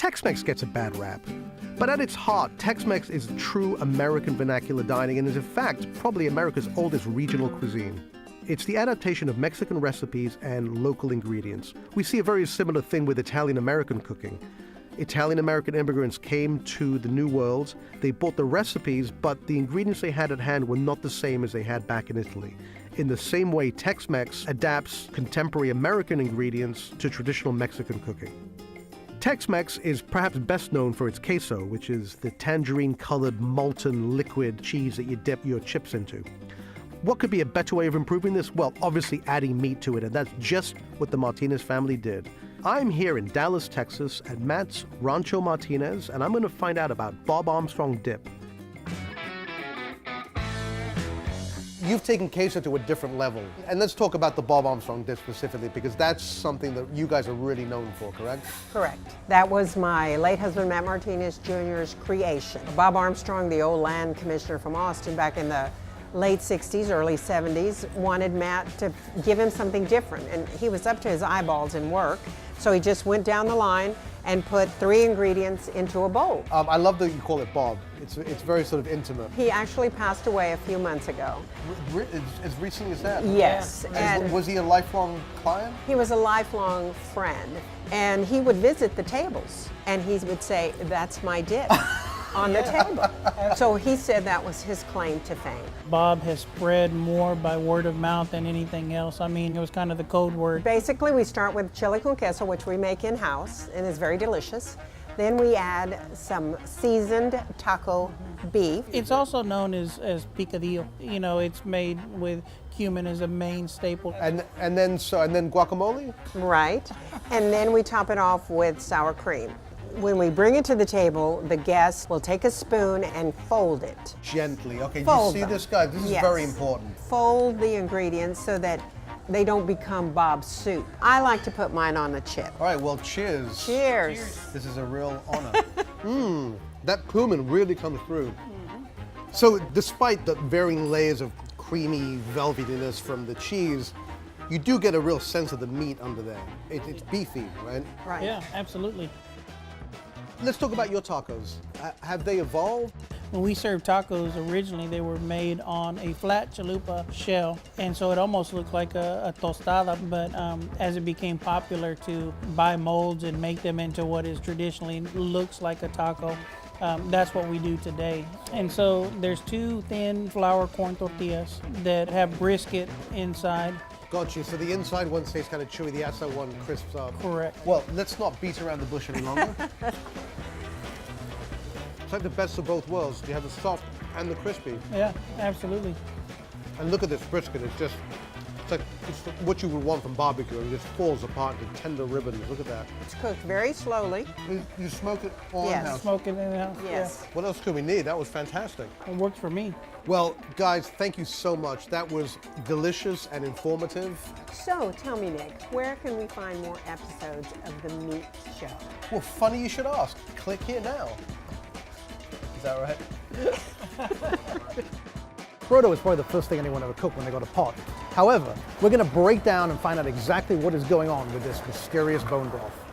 Tex-Mex gets a bad rap, but at its heart, Tex-Mex is true American vernacular dining and is in fact probably America's oldest regional cuisine. It's the adaptation of Mexican recipes and local ingredients. We see a very similar thing with Italian-American cooking. Italian-American immigrants came to the New World, they bought the recipes, but the ingredients they had at hand were not the same as they had back in Italy. In the same way, Tex-Mex adapts contemporary American ingredients to traditional Mexican cooking. Tex-Mex is perhaps best known for its queso, which is the tangerine-colored molten liquid cheese that you dip your chips into. What could be a better way of improving this? Well, obviously adding meat to it, and that's just what the Martinez family did. I'm here in Dallas, Texas, at Matt's Rancho Martinez, and I'm going to find out about Bob Armstrong dip. You've taken queso to a different level. And let's talk about the Bob Armstrong dip specifically, because that's something that you guys are really known for, correct? Correct. That was my late husband, Matt Martinez Jr.'s creation. Bob Armstrong, the old land commissioner from Austin back in the late 60s, early 70s, wanted Matt to give him something different. And he was up to his eyeballs in work. So he just went down the line and put 3 ingredients into a bowl. I love that you call it Bob. It's very sort of intimate. He actually passed away a few months ago. As recently as that? Yes. Yeah. And was he a lifelong client? He was a lifelong friend. And he would visit the tables and he would say, "That's my dip." On the table. So he said that was his claim to fame. Bob has spread more by word of mouth than anything else. I mean, it was kind of the code word. Basically, we start with chili con queso, which we make in-house, and is very delicious. Then we add some seasoned taco beef. It's also known as picadillo. You know, it's made with cumin as a main staple. And then guacamole? Right. And then we top it off with sour cream. When we bring it to the table, the guests will take a spoon and fold it. Gently. Okay, Fold you see them. this, guy? This is very important. Fold the ingredients so that they don't become Bob's soup. I like to put mine on the chip. All right, well, cheers. Cheers. This is a real honor. That cumin really comes through. So despite the varying layers of creamy velvetiness from the cheese, you do get a real sense of the meat under there. It's beefy, right? Right. Yeah, absolutely. Let's talk about your tacos. Have they evolved? When we served tacos, originally they were made on a flat chalupa shell, and so it almost looked like a tostada, but as it became popular to buy molds and make them into what is traditionally looks like a taco, that's what we do today. And so there's 2 thin flour corn tortillas that have brisket inside. Got you. So the inside one stays kind of chewy, the outside one crisps up. Correct. Well, let's not beat around the bush any longer. It's like the best of both worlds. You have the soft and the crispy. Yeah, absolutely. And look at this brisket. It's what you would want from barbecue. It just falls apart into tender ribbons. Look at that. It's cooked very slowly. You smoke it all Yes. in-house. Smoke it in the house. Yes. What else could we need? That was fantastic. Yeah, it works for me. Well, guys, thank you so much. That was delicious and informative. So tell me, Nick, where can we find more episodes of The Meat Show? Well, funny you should ask. Click here now. Is that right? Brodo is probably the first thing anyone ever cooked when they got a pot. However, we're going to break down and find out exactly what is going on with this mysterious bone broth.